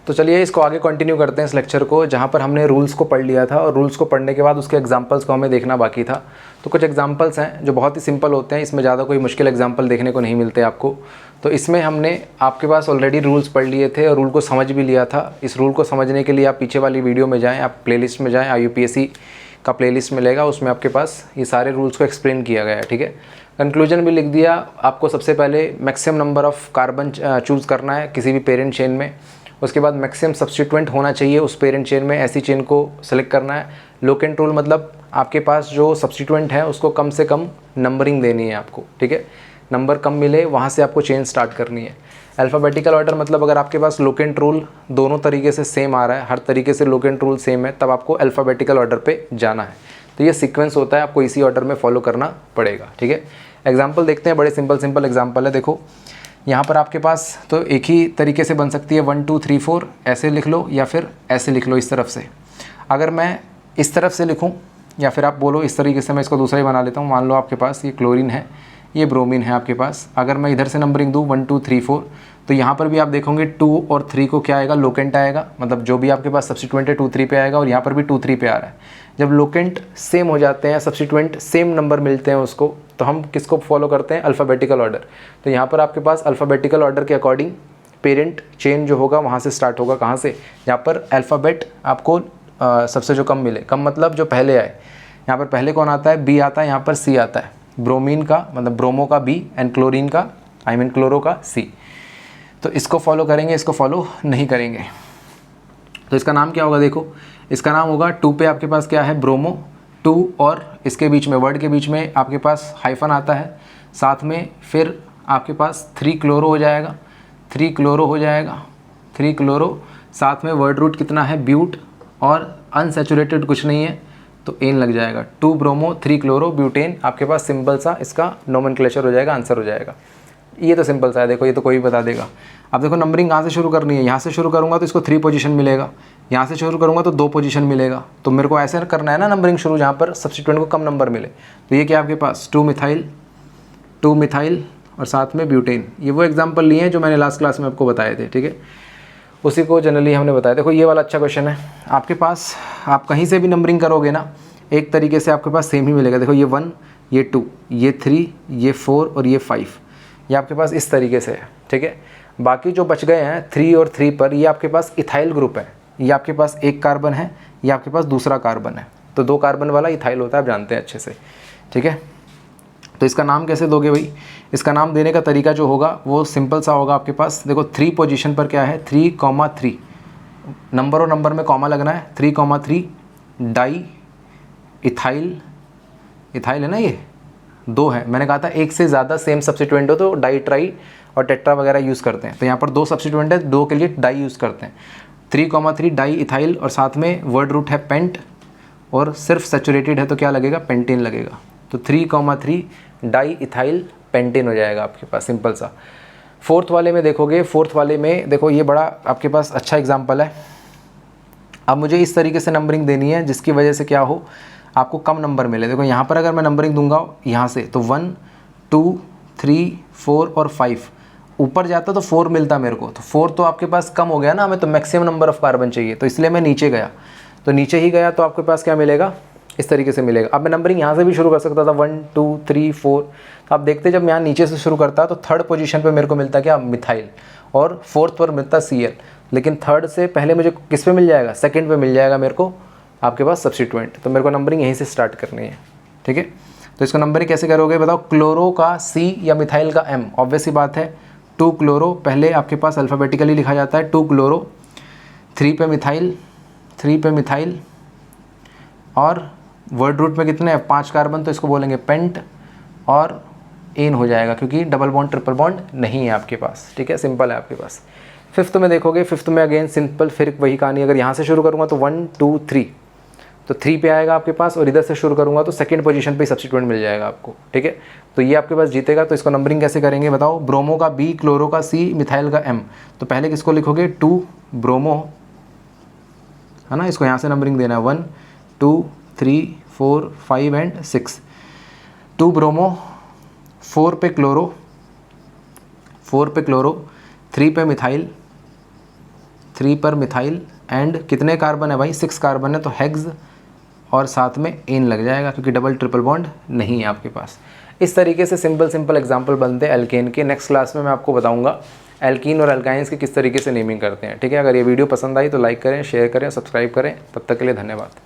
तो चलिए इसको आगे कंटिन्यू करते हैं इस लेक्चर को, जहाँ पर हमने रूल्स को पढ़ लिया था और रूल्स को पढ़ने के बाद उसके एग्जांपल्स को हमें देखना बाकी था। तो कुछ एग्जांपल्स हैं जो बहुत ही सिंपल होते हैं, इसमें ज़्यादा कोई मुश्किल एग्जांपल देखने को नहीं मिलते आपको। तो इसमें हमने आपके पास ऑलरेडी रूल्स पढ़ लिए थे और रूल को समझ भी लिया था। इस रूल को समझने के लिए आप पीछे वाली वीडियो में जाएँ, आप प्लेलिस्ट में जाएँ, IUPAC का प्लेलिस्ट मिलेगा, उसमें आपके पास ये सारे रूल्स को एक्सप्लेन किया गया है। ठीक है, कंक्लूजन भी लिख दिया। आपको सबसे पहले maximum number of carbon choose करना है किसी भी पेरेंट चेन में। उसके बाद मैक्सिमम सब्स्टिट्यूएंट होना चाहिए उस पेरेंट चेन में, ऐसी चेन को सेलेक्ट करना है। लोकेंट रूल मतलब आपके पास जो सब्स्टिट्यूएंट है उसको कम से कम नंबरिंग देनी है आपको। ठीक है, नंबर कम मिले वहाँ से आपको चेन स्टार्ट करनी है। अल्फ़ाबेटिकल ऑर्डर मतलब अगर आपके पास लोकेंट रूल दोनों तरीके से सेम आ रहा है, हर तरीके से लोकेंट रूल सेम है, तब आपको अल्फ़ाबेटिकल ऑर्डर पे जाना है। तो ये सीक्वेंस होता है, आपको इसी ऑर्डर में फॉलो करना पड़ेगा। ठीक है, एग्जाम्पल देखते हैं, बड़े सिंपल एग्जाम्पल है। देखो यहाँ पर आपके पास तो एक ही तरीके से बन सकती है, 1 2 3 4 ऐसे लिख लो या फिर ऐसे लिख लो इस तरफ से। अगर मैं इस तरफ से लिखूँ या फिर आप बोलो इस तरीके से, मैं इसको दूसरा ही बना लेता हूँ। मान लो आपके पास ये क्लोरीन है, ये ब्रोमीन है आपके पास। अगर मैं इधर से नंबरिंग दूँ 1 2 3 4, तो यहाँ पर भी आप देखोगे 2 और 3 को क्या आएगा, लोकेंट आएगा। मतलब जो भी आपके पास सब्स्टिट्यूएंट है 2 3 पे आएगा, और यहाँ पर भी 2 3 पे आ रहा है। जब लोकेंट सेम हो जाते हैं, सब्स्टिट्यूएंट सेम नंबर मिलते हैं उसको, तो हम किसको फॉलो करते हैं, अल्फ़ाबेटिकल ऑर्डर। तो यहाँ पर आपके पास अल्फ़ाबेटिकल ऑर्डर के अकॉर्डिंग पेरेंट चेन जो होगा वहाँ से स्टार्ट होगा। कहाँ से, यहाँ पर अल्फ़ाबेट आपको सबसे जो कम मिले, कम मतलब जो पहले आए। यहाँ पर पहले कौन आता है, बी आता है, यहाँ पर सी आता है। ब्रोमीन का मतलब ब्रोमो का बी एंड क्लोरीन का क्लोरो का सी। तो इसको फॉलो करेंगे, इसको फॉलो नहीं करेंगे। तो इसका नाम क्या होगा, देखो इसका नाम होगा 2 पे आपके पास क्या है, ब्रोमो। 2 और इसके बीच में, वर्ड के बीच में आपके पास हाइफन आता है, साथ में फिर आपके पास 3 क्लोरो हो जाएगा, 3 क्लोरो हो जाएगा, 3 क्लोरो, साथ में वर्ड रूट कितना है, ब्यूट, और अनसैचुरेटेड कुछ नहीं है तो एन लग जाएगा। 2 ब्रोमो 3 क्लोरो ब्यूटेन, आपके पास सिंपल सा इसका नोमेनक्लेचर हो जाएगा, आंसर हो जाएगा। ये तो सिंपल सा है, देखो ये तो कोई भी बता देगा। अब देखो नंबरिंग कहाँ से शुरू करनी है, यहाँ से शुरू करूँगा तो इसको 3 पोजीशन मिलेगा, यहाँ से शुरू करूँगा तो 2 पोजीशन मिलेगा। तो मेरे को ऐसे करना है ना नंबरिंग शुरू, जहाँ पर सब्स्टिट्यूएंट को कम नंबर मिले। तो ये क्या आपके पास 2 मिथाइल और साथ में ब्यूटेन। ये वो एग्जाम्पल लिए हैं जो मैंने लास्ट क्लास में आपको बताए थे। ठीक है, उसी को जनरली हमने बताया। देखो ये वाला अच्छा क्वेश्चन है आपके पास, आप कहीं से भी नंबरिंग करोगे ना एक तरीके से आपके पास सेम ही मिलेगा। देखो ये 1, ये 2, ये 3, ये 4 और ये 5, ये आपके पास इस तरीके से है। ठीक है, बाकी जो बच गए हैं 3 और 3 पर, ये आपके पास इथाइल ग्रुप है। ये आपके पास एक कार्बन है, ये आपके पास दूसरा कार्बन है, तो 2 कार्बन वाला इथाइल होता है, आप जानते हैं अच्छे से। ठीक है, तो इसका नाम कैसे दोगे भाई, इसका नाम देने का तरीका जो होगा वो सिंपल सा होगा आपके पास। देखो 3 पोजीशन पर क्या है, 3,3, नंबर और नंबर में कॉमा लगना है। 3,3 डाई इथाइल, इथाइल है ना, ये 2 है। मैंने कहा था एक से ज़्यादा सेम सब्स्टिट्यूएंट हो तो डाई, ट्राई और टेट्रा वगैरह यूज़ करते हैं। तो यहाँ पर 2 सब्स्टिट्यूएंट है, 2 के लिए डाई यूज़ करते हैं। 3,3 डाई इथाइल, और साथ में वर्ड रूट है पेंट, और सिर्फ सैचुरेटेड है तो क्या लगेगा, पेंटेन लगेगा। तो 3,3 डाई इथाइल पेंटेन हो जाएगा आपके पास, सिंपल सा। 4th वाले में देखोगे, 4th वाले में देखो ये बड़ा आपके पास अच्छा एग्जाम्पल है। अब मुझे इस तरीके से नंबरिंग देनी है जिसकी वजह से क्या हो, आपको कम नंबर मिले। देखो यहाँ पर अगर मैं नंबरिंग दूंगा यहाँ से, तो 1 2 3 4 और 5, ऊपर जाता तो 4 मिलता मेरे को, तो 4 तो आपके पास कम हो गया ना, हमें तो मैक्सिमम नंबर ऑफ़ कार्बन चाहिए, तो इसलिए मैं नीचे गया। तो नीचे ही गया तो आपके पास क्या मिलेगा, इस तरीके से मिलेगा। अब मैं नंबरिंग यहाँ से भी शुरू कर सकता था 1 2 3 4। तो आप देखते जब यहाँ नीचे से शुरू करता तो 3rd पोजीशन पे मेरे को मिलता क्या, मिथाइल, और 4th पर मिलता Cl। लेकिन 3rd से पहले मुझे किस पे मिल जाएगा, 2nd पे मिल जाएगा मेरे को आपके पास सब्स्टिट्यूएंट। तो मेरे को नंबरिंग यहीं से स्टार्ट करनी है। ठीक है, तो इसको नंबरिंग कैसे करोगे बताओ। क्लोरो का C या मिथाइल का M, ऑब्वियस सी बात है। 2 क्लोरो पहले आपके पास अल्फ़ाबेटिकली लिखा जाता है, 2 क्लोरो, 3 पे मिथाइल, और वर्ड रूट में कितने हैं, 5 कार्बन, तो इसको बोलेंगे पेंट, और एन हो जाएगा क्योंकि डबल बॉन्ड ट्रिपल बॉन्ड नहीं है आपके पास। ठीक है, सिंपल है आपके पास। 5th में देखोगे, 5th में अगेन सिंपल, फिर वही कहानी। अगर यहाँ से शुरू करूँगा तो 1 2 3, तो 3 पे आएगा आपके पास, और इधर से शुरू करूँगा तो 2nd पोजीशन पे सब्स्टिट्यूएंट मिल जाएगा आपको। ठीक है, तो ये आपके पास जीतेगा। तो इसको नंबरिंग कैसे करेंगे बताओ। ब्रोमो का B, क्लोरो का C, मिथाइल का M। तो पहले किसको लिखोगे, 2 ब्रोमो है ना, इसको यहाँ से नंबरिंग देना है 1 2 3 4 5 एंड 6। 2 ब्रोमो, 4 पे क्लोरो, 3 पे मिथाइल, 3 पर मिथाइल एंड कितने कार्बन है भाई, 6 कार्बन है, तो हेक्स और साथ में एन लग जाएगा क्योंकि डबल ट्रिपल बॉन्ड नहीं है आपके पास। इस तरीके से सिंपल एग्जाम्पल बनते हैं एल्केन के। नेक्स्ट क्लास में मैं आपको बताऊंगा एल्कीन और एल्काइंस की किस तरीके से नेमिंग करते हैं। ठीक है, अगर ये वीडियो पसंद आई तो लाइक करें, शेयर करें, सब्सक्राइब करें। तब तक के लिए धन्यवाद।